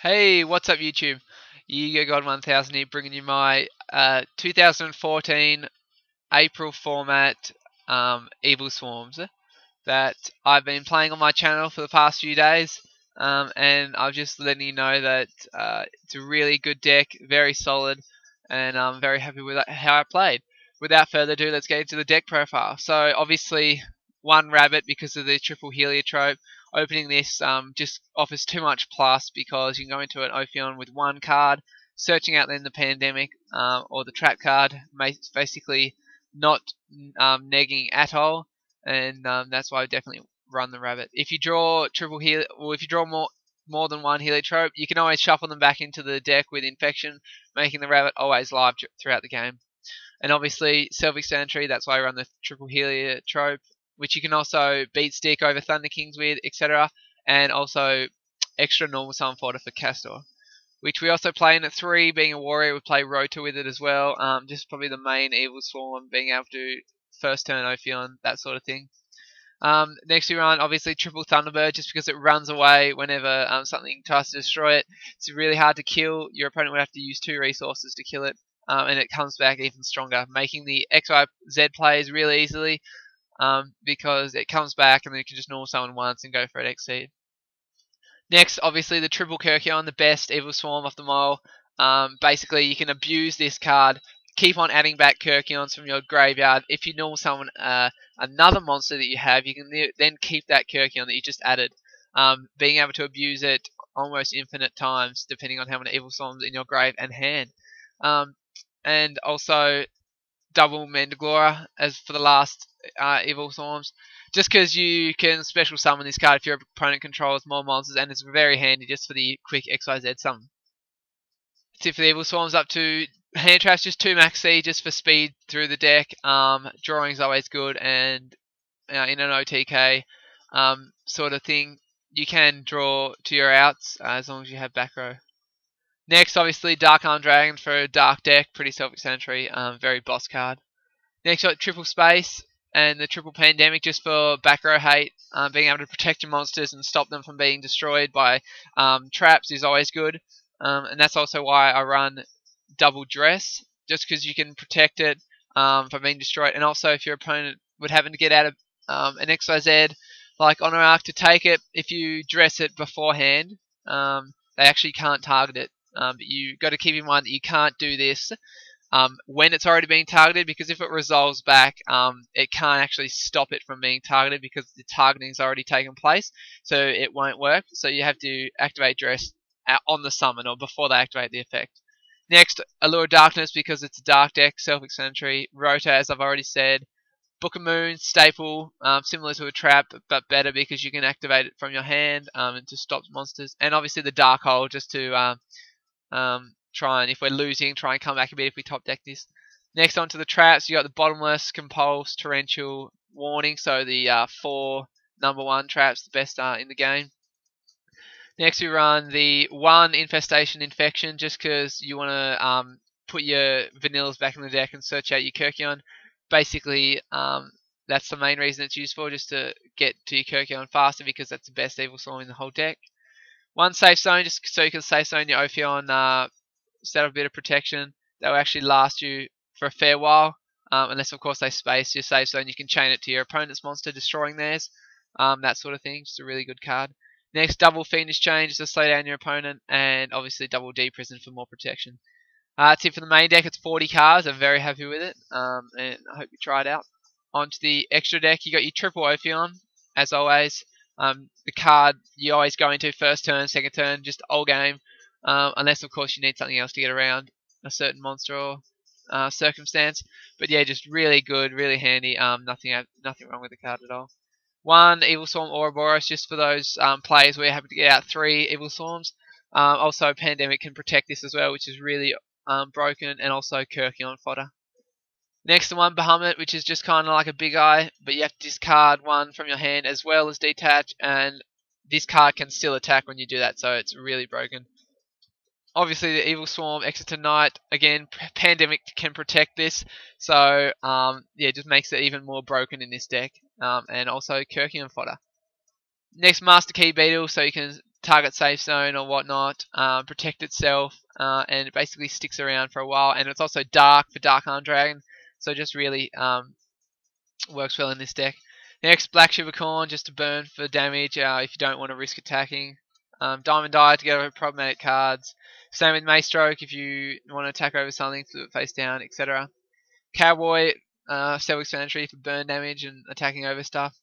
Hey, what's up YouTube? Yugioh God 1000 here, bringing you my 2014 April format Evilswarms that I've been playing on my channel for the past few days, and I'm just letting you know that it's a really good deck, very solid, and I'm very happy with how I played. Without further ado, let's get into the deck profile. So obviously, one rabbit because of the triple heliotrope. Opening this just offers too much plus because you can go into an Ophion with one card, searching out then the pandemic or the trap card, basically not negging at all, and that's why I definitely run the rabbit. If you draw triple heal, or if you draw more than one heliotrope, you can always shuffle them back into the deck with infection, making the rabbit always live throughout the game. And obviously self-explanatory, that's why I run the triple heliotrope, which you can also beat stick over Thunder Kings with, etc. And also extra normal summon fodder for Castor, which we also play in at 3. Being a warrior, we play Rota with it as well. Just probably the main Evilswarm, being able to do first turn Ophion, that sort of thing. Next we run obviously triple Thunderbird just because it runs away whenever something tries to destroy it. It's really hard to kill. Your opponent would have to use 2 resources to kill it, and it comes back even stronger, making the XYZ plays really easily because it comes back and then you can just normal summon once and go for an Exceed. Next, obviously the triple Kyrkion, the best Evilswarm off the mole. Basically, you can abuse this card, keep on adding back Kyrkions from your graveyard. If you normal summon another monster that you have, you can then keep that Kyrkion that you just added, being able to abuse it almost infinite times, depending on how many Evilswarms in your grave and hand. And also double Mandragora as for the last Evilswarms, just because you can special summon this card if your opponent controls more monsters, and it's very handy just for the quick XYZ summon. That's it for the Evilswarms. Up to hand traps, just 2 max C just for speed through the deck. Drawing is always good, and in an OTK sort of thing, you can draw to your outs as long as you have back row. Next, obviously, Dark Arm Dragon for a dark deck, pretty self-explanatory, very boss card. Next, got Triple Space and the Triple Pandemic just for back row hate. Being able to protect your monsters and stop them from being destroyed by traps is always good. And that's also why I run Double Dress, just because you can protect it from being destroyed. And also, if your opponent would happen to get out of an XYZ, like Honor Arc, to take it, if you dress it beforehand, they actually can't target it. But you got to keep in mind that you can't do this when it's already being targeted, because if it resolves back, it can't actually stop it from being targeted because the targeting has already taken place, so it won't work. So you have to activate Dress on the summon or before they activate the effect. Next, Allure of Darkness because it's a dark deck, self-explanatory. Rota, as I've already said. Book of Moon, staple, similar to a trap, but better because you can activate it from your hand and to stop monsters. And obviously the Dark Hole just to try and, if we're losing, try and come back a bit if we top deck this. Next, on to the traps, you got the Bottomless, Compulse, Torrential, Warning, so the 4 #1 traps, the best in the game. Next, we run the 1 Infestation Infection, just because you want to put your vanillas back in the deck and search out your Kyrkion. Basically, that's the main reason it's used for, just to get to your Kyrkion faster, because that's the best Evilswarm in the whole deck. 1 Safe Zone, just so you can safe zone your Ophion, set up a bit of protection. That will actually last you for a fair while, unless of course they space your safe zone. You can chain it to your opponent's monster, destroying theirs, that sort of thing. Just a really good card. Next, double Fiendish Chain just to slow down your opponent, and obviously double D Prison for more protection. That's it for the main deck. It's 40 cards. I'm very happy with it, and I hope you try it out. Onto the extra deck, you got your triple Ophion, as always. The card you always go into first turn, second turn, just all game, unless of course you need something else to get around a certain monster or circumstance. But yeah, just really good, really handy. Nothing wrong with the card at all. 1 Evilswarm Ouroboros, just for those players where you're happy to get out 3 Evilswarms. Also, Pandemic can protect this as well, which is really broken, and also Kyrkion fodder. Next, the 1 Bahamut, which is just kind of like a big eye, but you have to discard 1 from your hand as well as detach, and this card can still attack when you do that, so it's really broken. Obviously, the Evilswarm Exeter Knight, again, Pandemic can protect this, so yeah, just makes it even more broken in this deck, and also Kyrkion fodder. Next, Master Key Beetle, so you can target safe zone or whatnot, protect itself, and it basically sticks around for a while. And it's also dark for Dark Arm Dragon, so just really works well in this deck. Next, Black Sugar Corn, just to burn for damage if you don't want to risk attacking. Diamond Eye to get over problematic cards. Same with Maystroke if you want to attack over something, flip it face down, etc. Cowboy, self-explanatory for burn damage and attacking over stuff.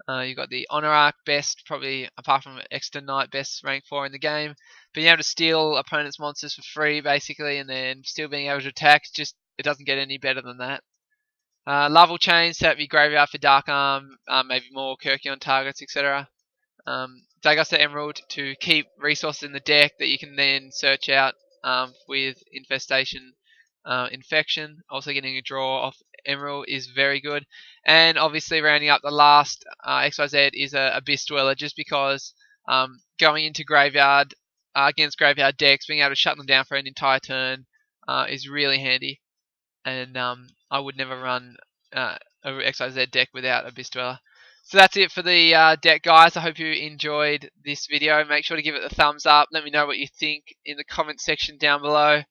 You've got the Honor Arc, best, probably apart from Extra Knight, best rank 4 in the game. Being able to steal opponents' monsters for free, basically, and then still being able to attack, just it doesn't get any better than that. Larval Chain, set up your graveyard for Dark Arm, maybe more Kirkion targets, etc. Dagosta Emerald to keep resources in the deck that you can then search out with Infestation, Infection. Also getting a draw off Emerald is very good. And obviously rounding up the last XYZ is a Abyss Dweller, just because going into graveyard against graveyard decks, being able to shut them down for an entire turn is really handy. And I would never run a XYZ deck without Abyss Dweller. So that's it for the deck, guys. I hope you enjoyed this video. Make sure to give it a thumbs up. Let me know what you think in the comment section down below.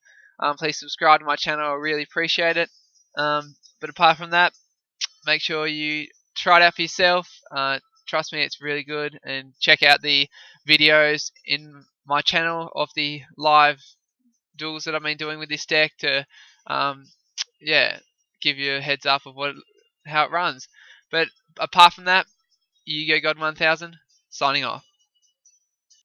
Please subscribe to my channel. I really appreciate it. But apart from that, make sure you try it out for yourself. Trust me, it's really good. And check out the videos in my channel of the live duels that I've been doing with this deck to yeah, give you a heads up of how it runs. But apart from that, Yugioh God 1000 signing off.